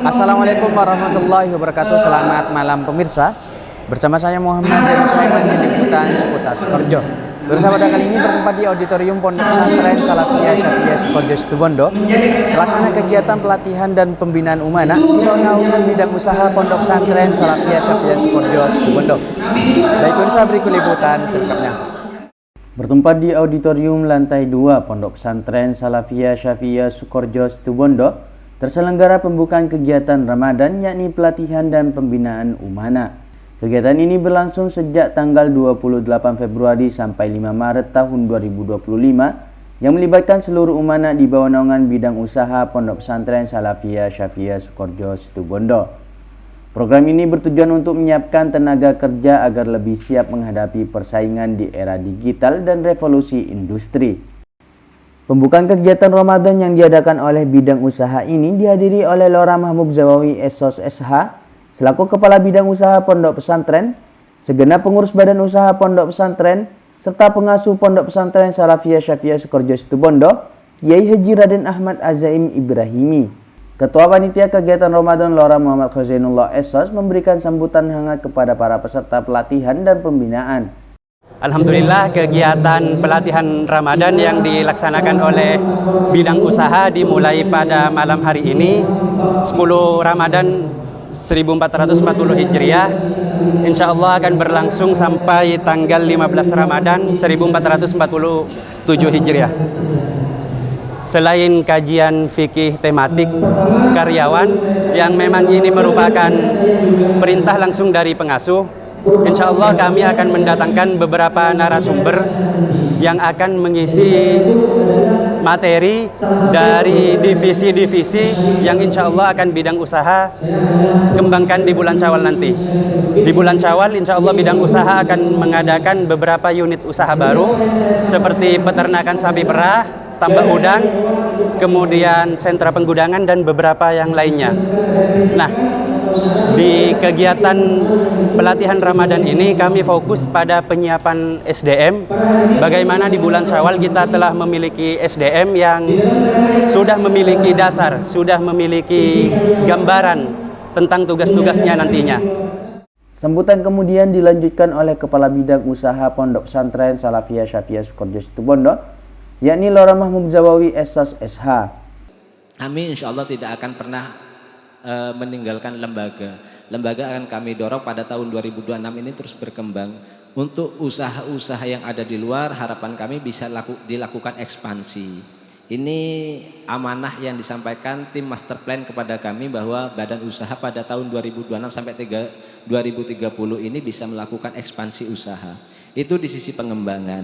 Assalamualaikum warahmatullahi wabarakatuh. Selamat malam pemirsa. Bersama saya Muhammad Zainul Sulaiman di Liputan Seputar Sukoharjo. Pemirsa, pada kali ini bertempat di auditorium Pondok Pesantren Salafiyah Syafiyah Sukoharjo Situbondo, terlaksana kegiatan pelatihan dan pembinaan umana di bawah naungan bidang usaha Pondok Pesantren Salafiyah Syafiyah Sukoharjo Situbondo. Baik pemirsa, berikut liputan selengkapnya. Bertempat di auditorium lantai 2 Pondok Pesantren Salafiyah Syafiyah Sukoharjo Situbondo, terselenggara pembukaan kegiatan Ramadan, yakni pelatihan dan pembinaan umana. Kegiatan ini berlangsung sejak tanggal 28 Februari sampai 5 Maret tahun 2025 yang melibatkan seluruh umana di bawah naungan bidang usaha Pondok Pesantren Salafiyah Syafiyah Sukoharjo Situbondo. Program ini bertujuan untuk menyiapkan tenaga kerja agar lebih siap menghadapi persaingan di era digital dan revolusi industri. Pembukaan kegiatan Ramadan yang diadakan oleh bidang usaha ini dihadiri oleh Lora Mahmud Zawawi SOS SH selaku Kepala Bidang Usaha Pondok Pesantren, segenap pengurus badan usaha Pondok Pesantren, serta pengasuh Pondok Pesantren Salafiyah Syafiyah Sukoharjo Situbondo, Kiai Haji Raden Ahmad Azaim Ibrahimi. Ketua Panitia Kegiatan Ramadan Lora Muhammad Khazainullah SOS memberikan sambutan hangat kepada para peserta pelatihan dan pembinaan. Alhamdulillah, kegiatan pelatihan Ramadan yang dilaksanakan oleh bidang usaha dimulai pada malam hari ini 10 Ramadan 1440 Hijriah, insya Allah akan berlangsung sampai tanggal 15 Ramadan 1447 Hijriah. Selain kajian fikih tematik karyawan yang memang ini merupakan perintah langsung dari pengasuh, insya Allah kami akan mendatangkan beberapa narasumber yang akan mengisi materi dari divisi-divisi yang insya Allah akan bidang usaha kembangkan di bulan Syawal nanti. Di bulan Syawal insya Allah bidang usaha akan mengadakan beberapa unit usaha baru seperti peternakan sapi perah, tambak udang, kemudian sentra penggudangan dan beberapa yang lainnya. Nah, di kegiatan pelatihan Ramadan ini kami fokus pada penyiapan SDM. Bagaimana di bulan Syawal kita telah memiliki SDM yang sudah memiliki dasar, sudah memiliki gambaran tentang tugas-tugasnya nantinya. Sambutan kemudian dilanjutkan oleh Kepala Bidang Usaha Pondok Pesantren Salafiyah Syafiyah Sukoharjo Situbondo, yakni Lora Mahmud Zawawi SOS SH. Kami insya Allah tidak akan pernah meninggalkan lembaga. Lembaga akan kami dorong pada tahun 2026 ini terus berkembang. Untuk usaha-usaha yang ada di luar, harapan kami bisa dilakukan ekspansi. Ini amanah yang disampaikan tim master plan kepada kami bahwa badan usaha pada tahun 2026 sampai 2030 ini bisa melakukan ekspansi usaha. Itu di sisi pengembangan.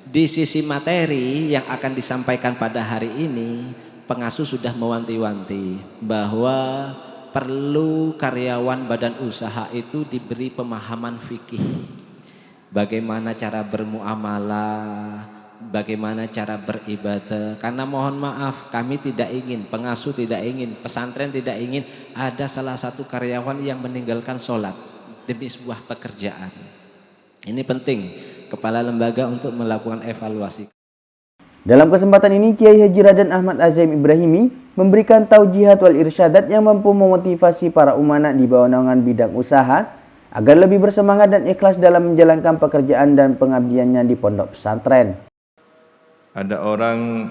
Di sisi materi yang akan disampaikan pada hari ini, pengasuh sudah mewanti-wanti bahwa perlu karyawan badan usaha itu diberi pemahaman fikih. Bagaimana cara bermuamalah, bagaimana cara beribadah. Karena mohon maaf, kami tidak ingin, pengasuh tidak ingin, pesantren tidak ingin ada salah satu karyawan yang meninggalkan sholat demi sebuah pekerjaan. Ini penting kepala lembaga untuk melakukan evaluasi. Dalam kesempatan ini, Kiai Haji Raden Ahmad Azaim Ibrahimi memberikan taujihat wal irsyadat yang mampu memotivasi para umana di bawah naungan bidang usaha agar lebih bersemangat dan ikhlas dalam menjalankan pekerjaan dan pengabdiannya di pondok pesantren. Ada orang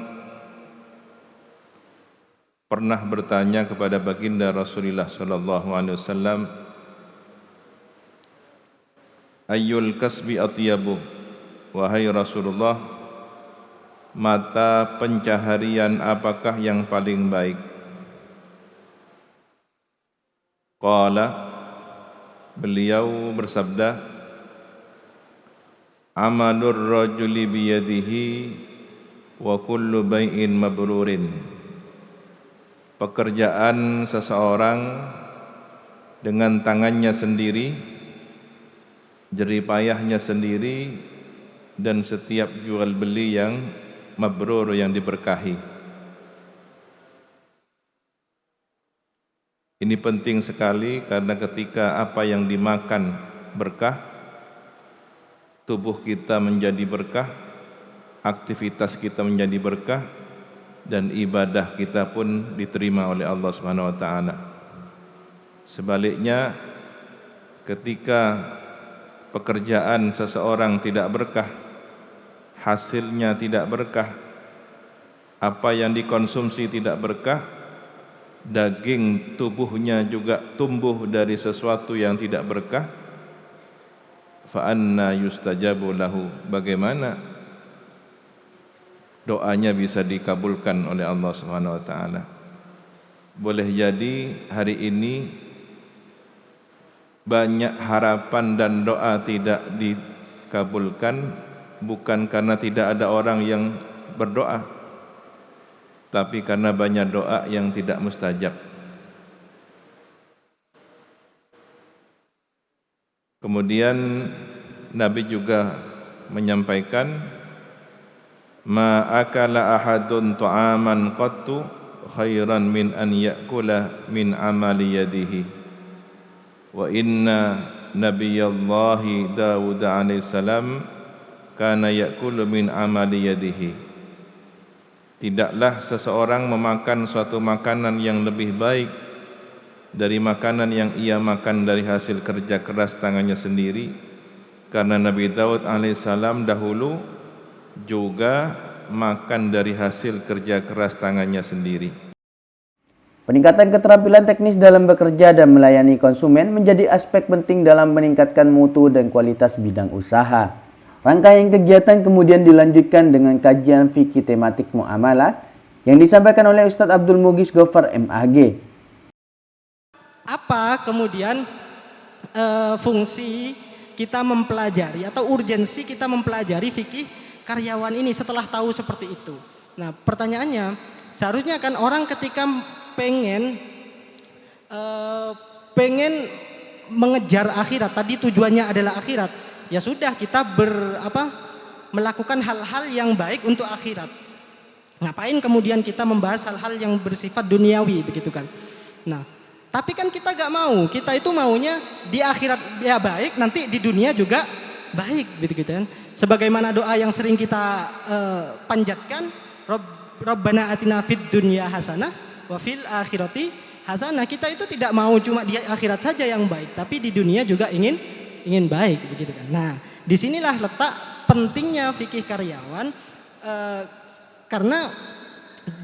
pernah bertanya kepada baginda Rasulullah SAW, Ayyul kasbi atyabu, wahai Rasulullah, mata pencaharian apakah yang paling baik? Qala, beliau bersabda, amalur rajuli biyadihi wa kullu bai'in mabrurin. Pekerjaan seseorang dengan tangannya sendiri, jerih payahnya sendiri, dan setiap jual beli yang mabrur, yang diberkahi. Ini penting sekali karena ketika apa yang dimakan berkah, tubuh kita menjadi berkah, aktivitas kita menjadi berkah, dan ibadah kita pun diterima oleh Allah Subhanahu wa taala. Sebaliknya, ketika pekerjaan seseorang tidak berkah, hasilnya tidak berkah, apa yang dikonsumsi tidak berkah, daging tubuhnya juga tumbuh dari sesuatu yang tidak berkah, fa anna yustajabu lahu, bagaimana doanya bisa dikabulkan oleh Allah Subhanahu wa taala. Boleh jadi hari ini banyak harapan dan doa tidak dikabulkan bukan karena tidak ada orang yang berdoa, tapi karena banyak doa yang tidak mustajab. Kemudian Nabi juga menyampaikan, ma akala ahadun ta'aman qattu khairan min an ya'kula min amali yadihi. Wa inna nabiyallahi Dawud alaihissalam kana ya'kulu min amali yadihi. Tidaklah seseorang memakan suatu makanan yang lebih baik dari makanan yang ia makan dari hasil kerja keras tangannya sendiri, karena Nabi Daud alaihissalam dahulu juga makan dari hasil kerja keras tangannya sendiri. Peningkatan keterampilan teknis dalam bekerja dan melayani konsumen menjadi aspek penting dalam meningkatkan mutu dan kualitas bidang usaha. Rangkaian kegiatan kemudian dilanjutkan dengan kajian fikih tematik muamalah yang disampaikan oleh Ustadz Abdul Mughis Ghaffar MAG. Apa kemudian fungsi kita mempelajari atau urgensi kita mempelajari fikih karyawan ini setelah tahu seperti itu? Nah, pertanyaannya, seharusnya kan orang ketika pengen mengejar akhirat, tadi tujuannya adalah akhirat, ya sudah kita melakukan hal-hal yang baik untuk akhirat. Ngapain kemudian kita membahas hal-hal yang bersifat duniawi begitu kan? Nah, tapi kan kita gak mau, kita itu maunya di akhirat ya baik, nanti di dunia juga baik begitu kan? Sebagaimana doa yang sering kita panjatkan, Rabbana atina fid dunya hasanah wa fil akhirati hasanah. Kita itu tidak mau cuma di akhirat saja yang baik, tapi di dunia juga ingin baik begitu kan. Nah, disinilah letak pentingnya fikih karyawan, karena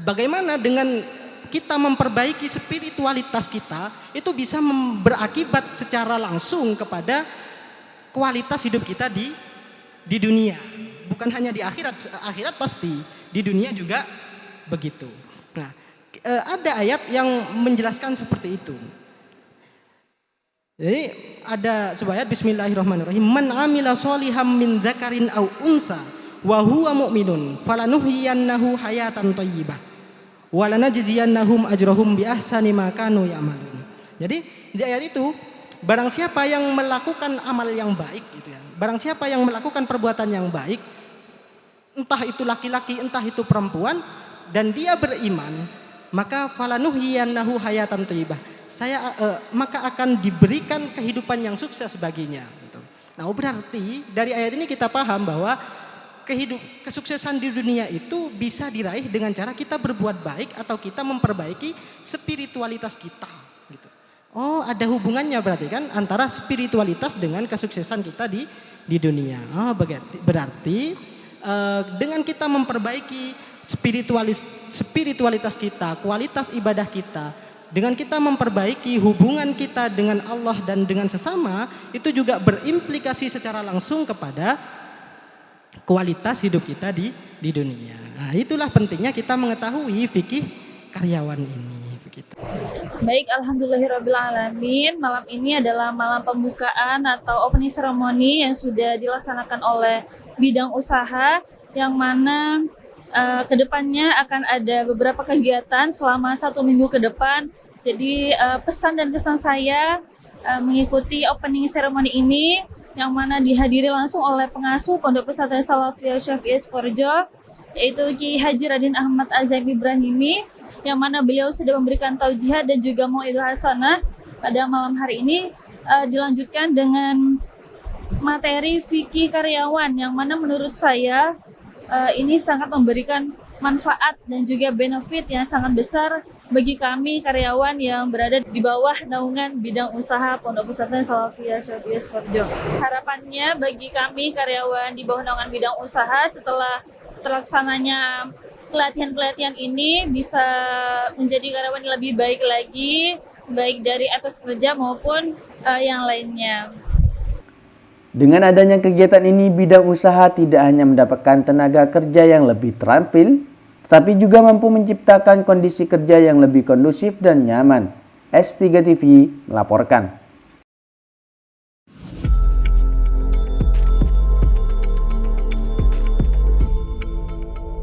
bagaimana dengan kita memperbaiki spiritualitas kita itu bisa berakibat secara langsung kepada kualitas hidup kita di dunia. Bukan hanya di akhirat pasti, di dunia juga begitu. Nah, ada ayat yang menjelaskan seperti itu. Jadi ada sebuah ayat, bismillahirrahmanirrahim, man amila sholihan min dzakarin aw unsa wa huwa mu'minun falanuhyiyannahu hayatan thayyibah wa lanajziyannahum ajrahum bi ahsani ma kanu ya'malun. Jadi di ayat itu, barang siapa yang melakukan amal yang baik gitu ya. Barang siapa yang melakukan perbuatan yang baik, entah itu laki-laki, entah itu perempuan, dan dia beriman, maka falanuhyiyannahu hayatan thayyibah. Maka akan diberikan kehidupan yang sukses baginya. Gitu. Nah, berarti dari ayat ini kita paham bahwa kesuksesan di dunia itu bisa diraih dengan cara kita berbuat baik atau kita memperbaiki spiritualitas kita. Gitu. Oh, ada hubungannya berarti kan antara spiritualitas dengan kesuksesan kita di dunia. Oh, berarti dengan kita memperbaiki spiritualitas kita, kualitas ibadah kita, dengan kita memperbaiki hubungan kita dengan Allah dan dengan sesama, itu juga berimplikasi secara langsung kepada kualitas hidup kita di dunia. Nah, itulah pentingnya kita mengetahui fikih karyawan ini. Begitu. Baik, alhamdulillahirrabbilalamin. Malam ini adalah malam pembukaan atau opening ceremony yang sudah dilaksanakan oleh bidang usaha, yang mana kedepannya akan ada beberapa kegiatan selama 1 minggu ke depan. Jadi pesan dan kesan saya mengikuti opening ceremony ini, yang mana dihadiri langsung oleh pengasuh Pondok Pesantren Salafiyah Syafi'iyah Sukoharjo, yaitu Ki Haji Raden Ahmad Azaim Ibrahimi, yang mana beliau sudah memberikan taujihat dan juga mau'idhah hasanah pada malam hari ini. Dilanjutkan dengan materi fikih karyawan, yang mana menurut saya ini sangat memberikan manfaat dan juga benefit yang sangat besar bagi kami karyawan yang berada di bawah naungan bidang usaha Pondok Pesantren Salafiyah Syafiyah Sukoharjo. Harapannya bagi kami karyawan di bawah naungan bidang usaha setelah terlaksananya pelatihan-pelatihan ini bisa menjadi karyawan yang lebih baik lagi, baik dari etos kerja maupun yang lainnya. Dengan adanya kegiatan ini, bidang usaha tidak hanya mendapatkan tenaga kerja yang lebih terampil, tetapi juga mampu menciptakan kondisi kerja yang lebih kondusif dan nyaman. S3 TV melaporkan.